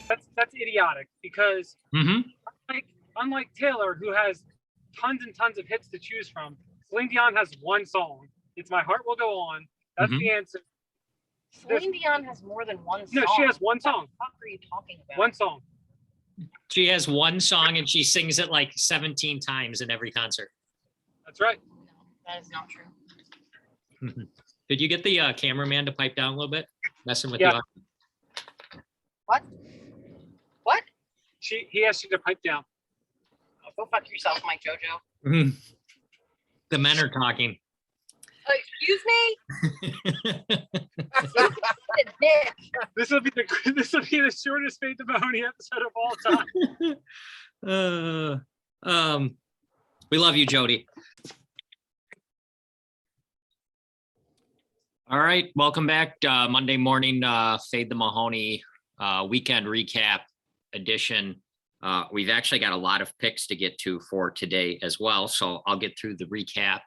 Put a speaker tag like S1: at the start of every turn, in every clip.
S1: That's idiotic because
S2: Mm-hmm.
S1: unlike Taylor, who has tons and tons of hits to choose from, Celine Dion has one song. It's "My Heart Will Go On." That's the answer.
S3: Celine Dion has more than one song.
S1: No, she has one song.
S3: What are you talking about?
S1: One song.
S2: She has one song and she sings it like 17 times in every concert.
S1: That's right.
S3: No, that is not true.
S2: Did you get the cameraman to pipe down a little bit? Messing with
S1: Yeah.
S2: the
S3: What? What?
S1: He asked you to pipe down.
S3: Oh, go fuck yourself, Mike JoJo.
S2: The men are talking.
S3: Excuse me?
S1: This will be the shortest Fade to Mahoney episode of all time.
S2: We love you, Jody. All right, welcome back. Monday morning, Fade the Mahoney weekend recap edition. We've actually got a lot of picks to get to for today as well, so I'll get through the recap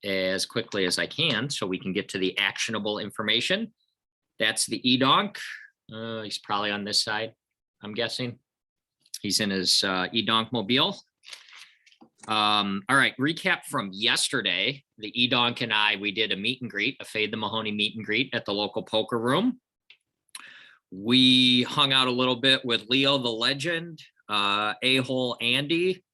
S2: as quickly as I can so we can get to the actionable information. That's the EDonk. He's probably on this side, I'm guessing. He's in his EDonk mobile. All right, recap from yesterday. The EDonk and I, we did a meet and greet, a Fade the Mahoney meet and greet at the local poker room. We hung out a little bit with Leo the Legend, A-hole Andy.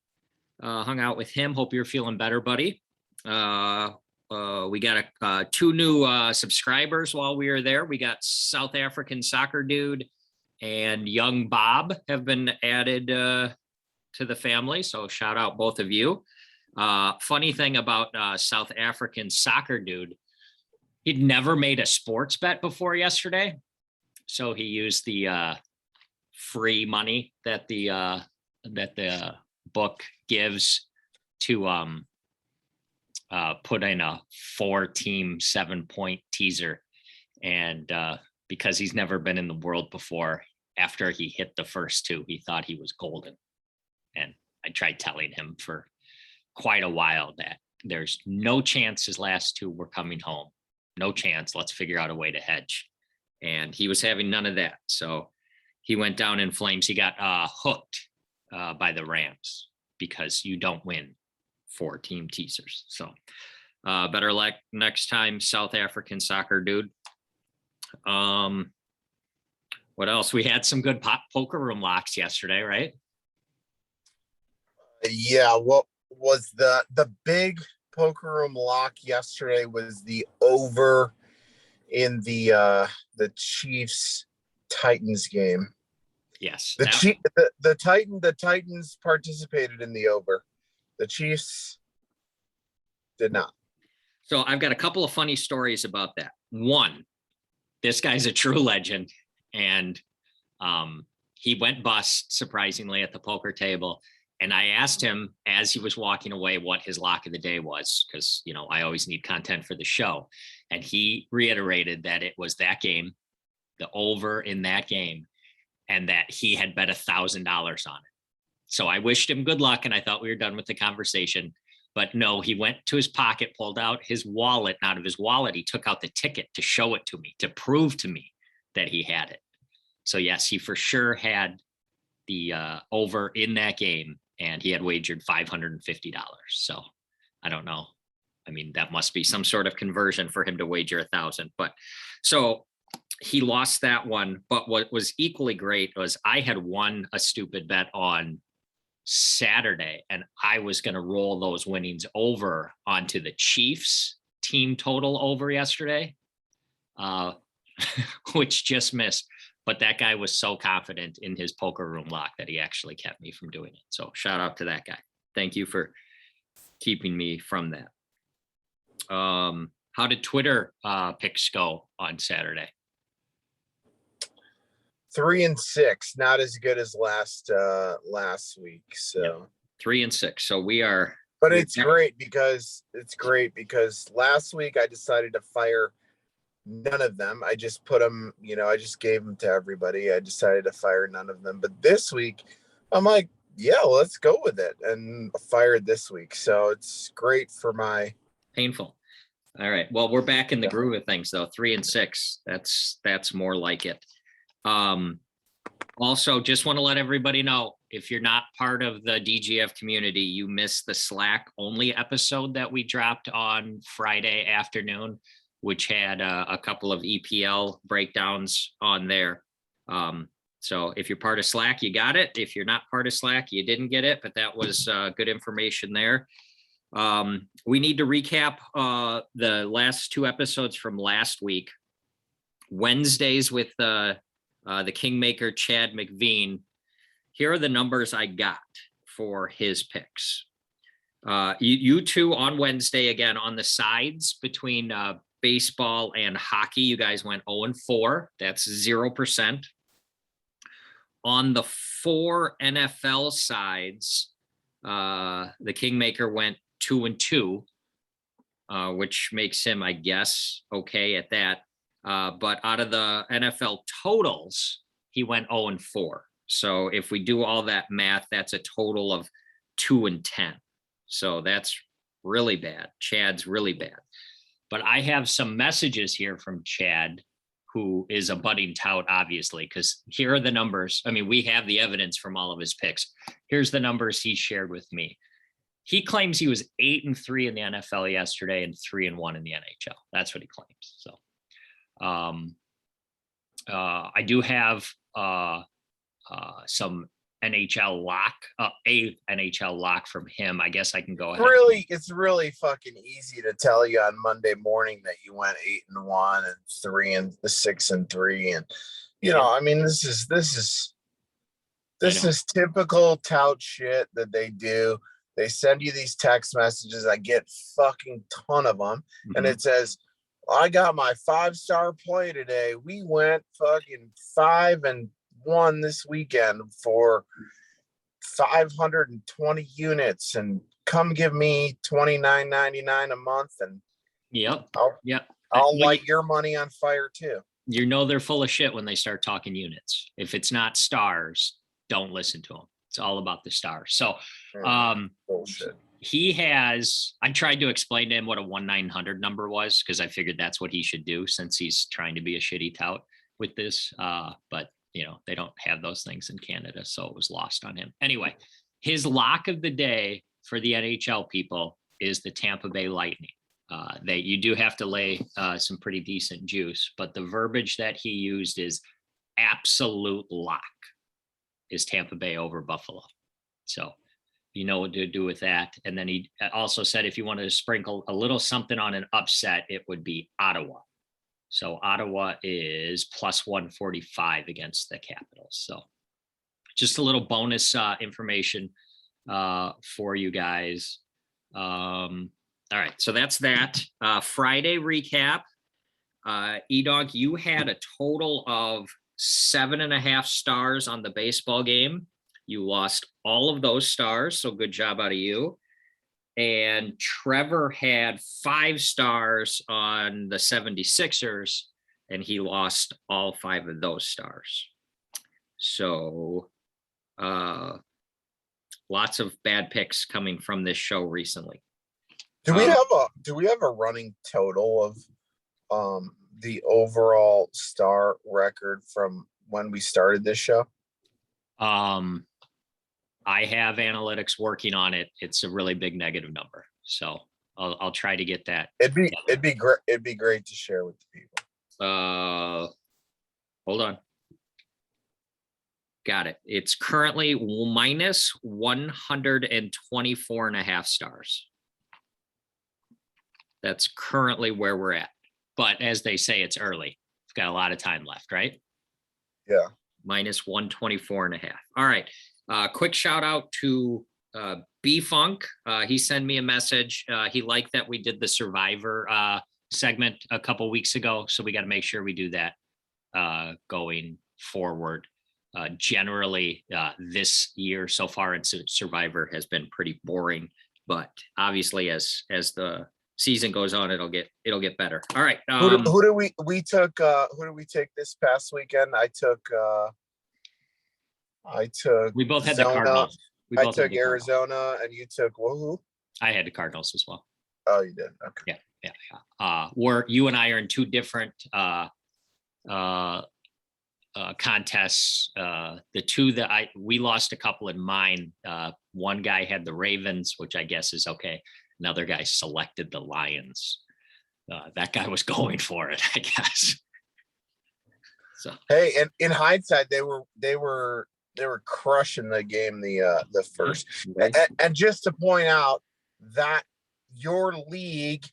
S2: Hung out with him. Hope you're feeling better, buddy. We got two new subscribers while we were there. We got South African Soccer Dude and Young Bob have been added to the family. So shout out both of you. Funny thing about South African Soccer Dude, he'd never made a sports bet before yesterday. So he used the free money that the book gives to put in a 4-team 7-point teaser. And because he's never been in the world before, after he hit the first two, he thought he was golden. And I tried telling him for quite a while that there's no chance his last two were coming home. No chance. Let's figure out a way to hedge. And he was having none of that. So he went down in flames. He got hooked by the Rams because you don't win 4-team teasers. So better luck next time, South African Soccer Dude. What else? We had some good poker room locks yesterday, right?
S4: Yeah, what was the big poker room lock yesterday was the over in the Chiefs Titans game.
S2: Yes.
S4: The Titans participated in the over. The Chiefs did not.
S2: So I've got a couple of funny stories about that. One, this guy's a true legend, and he went bust surprisingly at the poker table. And I asked him as he was walking away what his lock of the day was, because, you know, I always need content for the show. And he reiterated that it was that game, the over in that game, and that he had bet $1,000 on it. So I wished him good luck, and I thought we were done with the conversation. But no, he went to his pocket, pulled out his wallet. And out of his wallet, he took out the ticket to show it to me, to prove to me that he had it. So yes, he for sure had the over in that game. And he had wagered $550. So I don't know. I mean, that must be some sort of conversion for him to wager 1,000. But so he lost that one. But what was equally great was I had won a stupid bet on Saturday, and I was going to roll those winnings over onto the Chiefs team total over yesterday, which just missed. But that guy was so confident in his poker room lock that he actually kept me from doing it. So shout out to that guy. Thank you for keeping me from that. How did Twitter picks go on Saturday?
S4: 3-6, not as good as last week. So
S2: yep. 3-6. So we are.
S4: But it's great because last week I decided to fire none of them. I just put them, I just gave them to everybody. I decided to fire none of them. But this week, I'm like, yeah, let's go with it. And fired this week. So it's great for my.
S2: Painful. All right. Well, we're back in the groove of things, though. 3-6. That's more like it. Also, just want to let everybody know, if you're not part of the DGF community, you missed the Slack only episode that we dropped on Friday afternoon, which had a couple of EPL breakdowns on there. So if you're part of Slack, you got it. If you're not part of Slack, you didn't get it, but that was good information there. We need to recap the last two episodes from last week. Wednesdays with the Kingmaker Chad McVean. Here are the numbers I got for his picks. You two on Wednesday, again, on the sides between baseball and hockey, you guys went 0-4. That's 0%. On the 4 NFL sides, the Kingmaker went 2-2, which makes him, I guess, okay at that. But out of the NFL totals, he went 0-4. So if we do all that math, that's a total of 2-10. So that's really bad. Chad's really bad. But I have some messages here from Chad, who is a budding tout, obviously, because here are the numbers. I mean, we have the evidence from all of his picks. Here's the numbers he shared with me. He claims he was 8-3 in the NFL yesterday and 3-1 in the NHL. That's what he claims. So I do have some NHL lock, a NHL lock from him. I guess I can go ahead.
S4: It's really fucking easy to tell you on Monday morning that you went 8-1 and 6-3, and I mean, this is typical tout shit that they do. They send you these text messages. I get fucking ton of them, and it says, I got my 5-star play today. We went fucking 5-1 this weekend for 520 units, and come give me $29.99 a month, and I'll light your money on fire too.
S2: You know they're full of shit when they start talking units. If it's not stars, don't listen to them. It's all about the stars. So
S4: bullshit.
S2: I tried to explain to him what a 1-900 number was, because I figured that's what he should do since he's trying to be a shitty tout with this. But they don't have those things in Canada, so it was lost on him. Anyway, his lock of the day for the NHL people is the Tampa Bay Lightning. You do have to lay some pretty decent juice, but the verbiage that he used is absolute lock is Tampa Bay over Buffalo. So you know what to do with that. And then he also said if you wanted to sprinkle a little something on an upset, it would be Ottawa. So Ottawa is plus 145 against the Capitals. So just a little bonus information for you guys. All right, so that's that. Friday recap. EDonk, you had a total of 7.5 stars on the baseball game. You lost all of those stars, so good job out of you. And Trevor had 5 stars on the 76ers, and he lost all 5 of those stars. So lots of bad picks coming from this show recently.
S4: Do we have a running total of the overall star record from when we started this show?
S2: I have analytics working on it. It's a really big negative number, so I'll try to get that.
S4: It'd be great. It'd be great to share with the people.
S2: Hold on. Got it. It's currently minus 124.5 stars. That's currently where we're at. But as they say, it's early. We've got a lot of time left, right?
S4: Yeah.
S2: Minus 124.5. All right. Quick shout out to B-Funk. He sent me a message. He liked that we did the Survivor segment a couple weeks ago. So we got to make sure we do that going forward. Generally, this year so far in Survivor has been pretty boring, but obviously as the season goes on, it'll get better. All right.
S4: Who do we take this past weekend? I took
S2: we both had
S4: Arizona.
S2: The Cardinals.
S4: I took Arizona, and you took who?
S2: I had the Cardinals as well.
S4: Oh, you did. Okay.
S2: Yeah. Where you and I are in two different contests. The two that we lost a couple in mine. One guy had the Ravens, which I guess is okay. Another guy selected the Lions. That guy was going for it, I guess. So
S4: hey, and in hindsight, they were crushing the game the first.
S2: right.
S4: And just to point out that your league,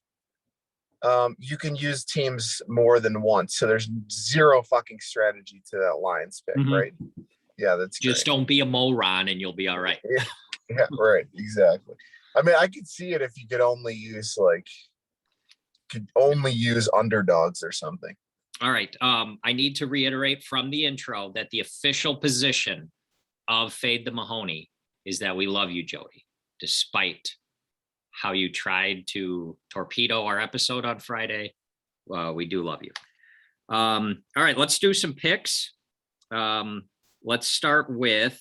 S4: you can use teams more than once, so there's zero fucking strategy to that Lions pick, right? Yeah, that's
S2: Just
S4: great.
S2: don't be a moron and you'll be all right.
S4: Yeah, right, exactly. I mean, I could see it if you could only use underdogs or something.
S2: All right. I need to reiterate from the intro that the official position of Fade the Mahoney is that we love you, Jody, despite how you tried to torpedo our episode on Friday. We do love you. All right, let's do some picks. Let's start with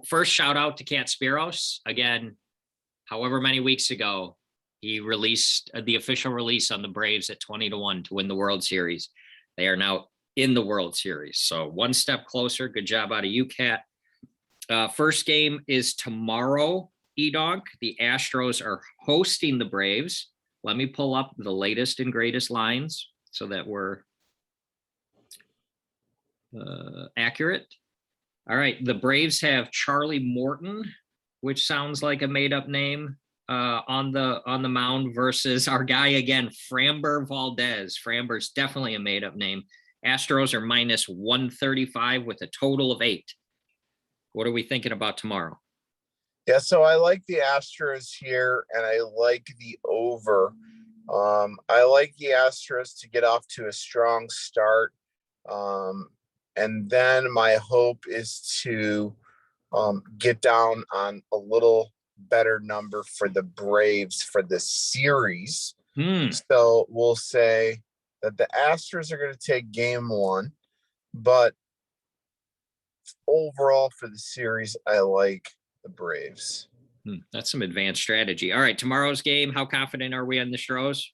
S2: first shout out to Cat Spiros. Again, however many weeks ago, he released the official release on the Braves at 20-1 to win the World Series. They are now in the World Series. So one step closer. Good job out of you, Cat. First game is tomorrow, EDonk. The Astros are hosting the Braves. Let me pull up the latest and greatest lines so that we're accurate. All right. The Braves have Charlie Morton, which sounds like a made-up name, on the mound versus our guy again, Framber Valdez. Framber's definitely a made-up name. Astros are minus 135 with a total of 8. What are we thinking about tomorrow?
S4: Yeah, so I like the Astros here, and I like the over. I like the Astros to get off to a strong start. And then my hope is to get down on a little better number for the Braves for the series. So we'll say that the Astros are going to take game 1, but overall for the series, I like the Braves.
S2: That's some advanced strategy. All right, tomorrow's game, how confident are we on the Stros?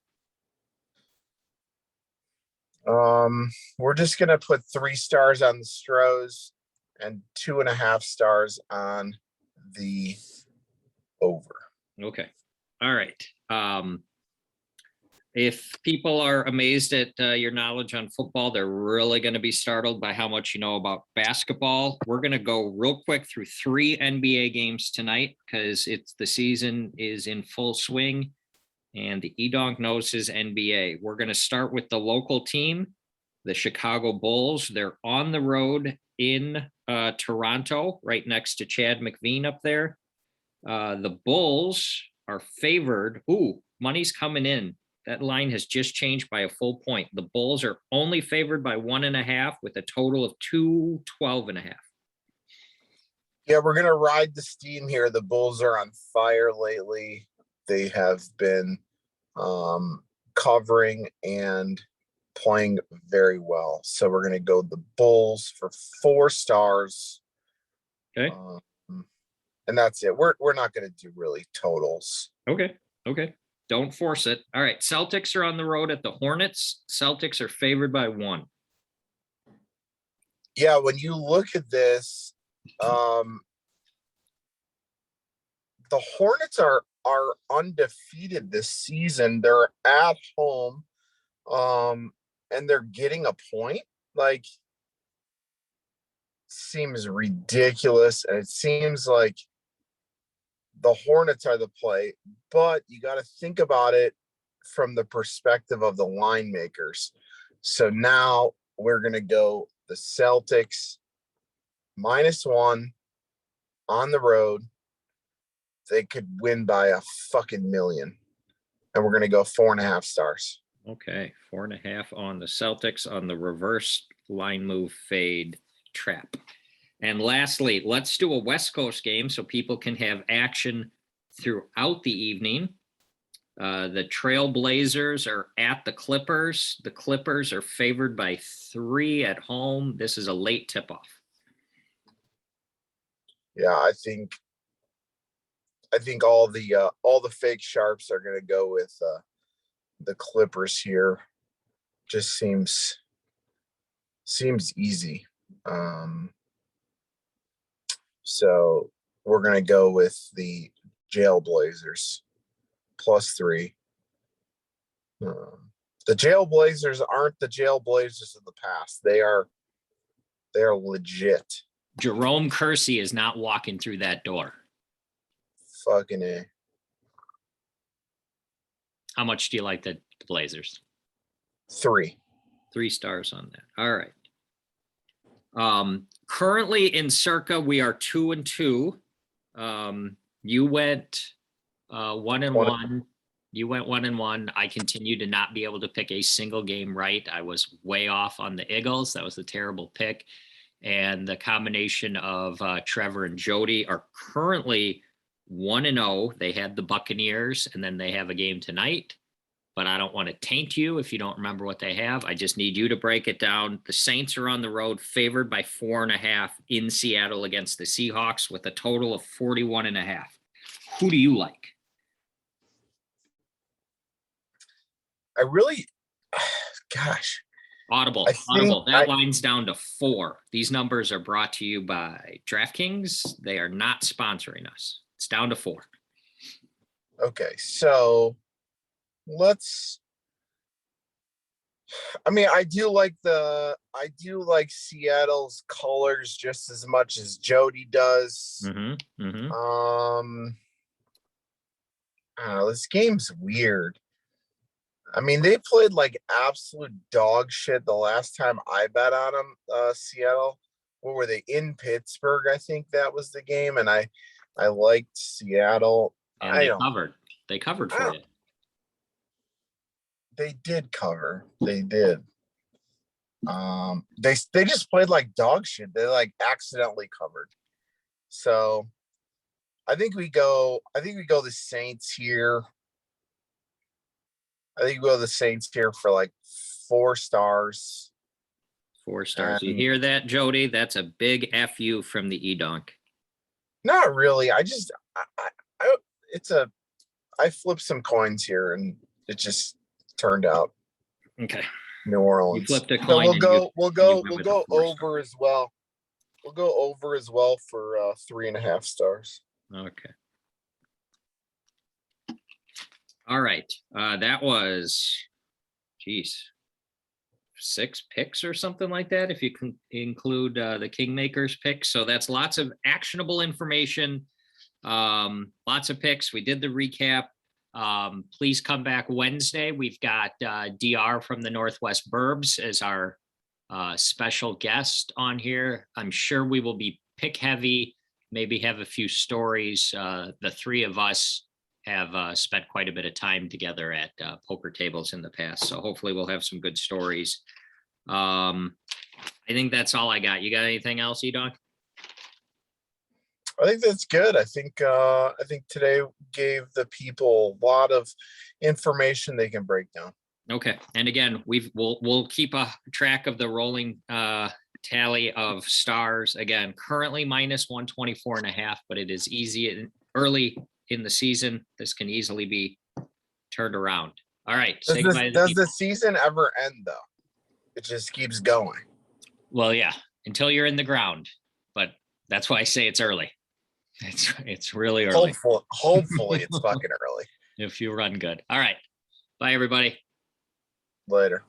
S4: We're just going to put 3 stars on the Stros and 2.5 stars on the over.
S2: Okay. All right. If people are amazed at your knowledge on football, they're really going to be startled by how much you know about basketball. We're going to go real quick through 3 NBA games tonight because the season is in full swing and the EDonk knows his NBA. We're going to start with the local team, the Chicago Bulls. They're on the road in Toronto, right next to Chad McVean up there. The Bulls are favored. Ooh, money's coming in. That line has just changed by a full point. The Bulls are only favored by 1.5 with a total of 212.5.
S4: Yeah, we're going to ride the steam here. The Bulls are on fire lately. They have been covering and playing very well. So we're going to go the Bulls for 4 stars.
S2: Okay.
S4: And that's it. We're not going to do really totals.
S2: Okay. Don't force it. All right. Celtics are on the road at the Hornets. Celtics are favored by 1.
S4: Yeah, when you look at this, the Hornets are undefeated this season. They're at home, and they're getting a point. Like, seems ridiculous, and it seems like the Hornets are the play, but you got to think about it from the perspective of the line makers. So now we're going to go the Celtics -1 on the road. They could win by a fucking million. And we're going to go 4.5 stars.
S2: Okay. 4.5 on the Celtics on the reverse line move fade trap. And lastly, let's do a West Coast game so people can have action throughout the evening. The Trailblazers are at the Clippers. The Clippers are favored by 3 at home. This is a late tip-off.
S4: Yeah, I think all the fake sharps are going to go with the Clippers here. Just seems Seems easy. So we're gonna go with the Jailblazers +3. The Jailblazers aren't the Jailblazers of the past. They are legit.
S2: Jerome Kersey is not walking through that door.
S4: Fucking A.
S2: How much do you like the Blazers?
S4: 3.
S2: 3 stars on that. All right. Currently in Circa, we are 2-2. You went 1-1. You went 1-1. I continue to not be able to pick a single game right. I was way off on the Eagles. That was a terrible pick. And the combination of Trevor and Jody are currently 1-0. They had the Buccaneers, and then they have a game tonight. But I don't want to taint you if you don't remember what they have. I just need you to break it down. The Saints are on the road, favored by 4.5 in Seattle against the Seahawks with a total of 41.5. Who do you like?
S4: I really, gosh.
S2: Audible. That line's down to 4. These numbers are brought to you by DraftKings. They are not sponsoring us. It's down to 4.
S4: Okay, so I do like Seattle's colors just as much as Jody does. I don't know, this game's weird. I mean, they played like absolute dog shit the last time I bet on them. Seattle, what were they, in Pittsburgh? I think that was the game, and I liked Seattle.
S2: And they covered for you.
S4: They did cover. They did. They just played like dog shit. They like accidentally covered. So I think we go the Saints here. For like 4 stars.
S2: 4 stars. You hear that, Jody? That's a big FU from the EDonk.
S4: Not really. I flipped some coins here and it just turned out.
S2: Okay.
S4: New Orleans.
S2: You flipped a
S4: So
S2: coin.
S4: we'll go over as well. We'll go over as well for 3.5 stars.
S2: Okay. All right. That was, 6 picks or something like that, if you can include the Kingmakers picks. So that's lots of actionable information. Lots of picks. We did the recap. Please come back Wednesday. We've got DR from the Northwest Burbs as our special guest on here. I'm sure we will be pick heavy, maybe have a few stories. The 3 of us have spent quite a bit of time together at poker tables in the past. So hopefully we'll have some good stories. I think that's all I got. You got anything else, EDonk?
S4: I think that's good. I think today gave the people a lot of information they can break down.
S2: Okay. And again, we'll keep a track of the rolling tally of stars. Again, currently minus 124.5, but it is easy early in the season. This can easily be turned around. All right.
S4: Does the season ever end though? It just keeps going.
S2: Well, yeah, until you're in the ground, but that's why I say it's early. It's really early.
S4: Hopefully it's fucking early.
S2: If you run good. All right. Bye, everybody.
S4: Later.